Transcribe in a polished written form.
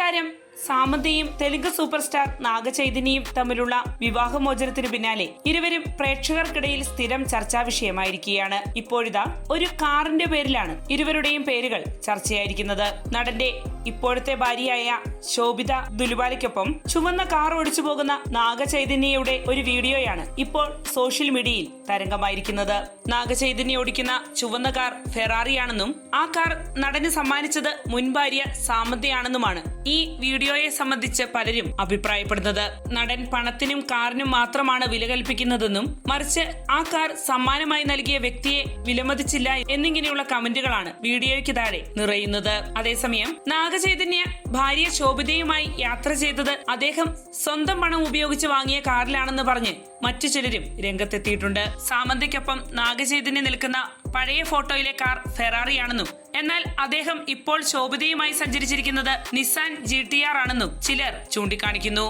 താരം സാമന്തയും Telugu super star നാഗചൈതന്യയും തമ്മിലുള്ള വിവാഹമോചനത്തിനു പിന്നാലെ ഇരുവരും പ്രേക്ഷകർക്കിടയിൽ സ്ഥിരം ചർച്ചാ വിഷയമായിരിക്കുകയാണ്. ഇപ്പോഴിതാ ഒരു കാറിന്റെ പേരിലാണ് ഇരുവരുടെയും പേരുകൾ ചർച്ചയായിരിക്കുന്നത്. നടന്റെ ഇപ്പോഴത്തെ ഭാര്യയായ ശോഭിത ദുലുവാലയ്ക്കൊപ്പം ചുവന്ന കാർ ഓടിച്ചു പോകുന്ന നാഗചൈതന്യയുടെ ഒരു വീഡിയോയാണ് ഇപ്പോൾ സോഷ്യൽ മീഡിയയിൽ തരംഗമായിരിക്കുന്നത്. നാഗചൈതന്യ ഓടിക്കുന്ന ചുവന്ന കാർ ഫെറാറിയാണെന്നും ആ കാർ നടന് സമ്മാനിച്ചത് മുൻ ഭാര്യ സാമന്തയാണെന്നുമാണ് ഈ വീഡിയോയെ സംബന്ധിച്ച് പലരും അഭിപ്രായപ്പെടുന്നത്. നടൻ പണത്തിനും കാറിനും മാത്രമാണ് വില കൽപ്പിക്കുന്നതെന്നും മറിച്ച് ആ കാർ സമ്മാനമായി നൽകിയ വ്യക്തിയെ വിലമതിച്ചില്ല എന്നിങ്ങനെയുള്ള കമന്റുകളാണ് വീഡിയോയ്ക്ക് താഴെ നിറയുന്നത്. അതേസമയം നാഗചൈതന്യ ഭാര്യ ശോഭിതയുമായി യാത്ര ചെയ്തത് അദ്ദേഹം സ്വന്തം പണം ഉപയോഗിച്ച് വാങ്ങിയ കാറിലാണെന്ന് പറഞ്ഞ് മറ്റു ചിലരും രംഗത്തെത്തിയിട്ടുണ്ട്. സാമന്തയ്ക്കൊപ്പം നാഗചൈതന്യ നിൽക്കുന്ന പഴയ ഫോട്ടോയിലെ കാർ ഫെറാറിയാണെന്നും എന്നാൽ അദ്ദേഹം ഇപ്പോൾ ശോഭിതയുമായി സഞ്ചരിച്ചിരിക്കുന്നത് നിസാൻ GTR ആണെന്നും ചിലർ ചൂണ്ടിക്കാണിക്കുന്നു.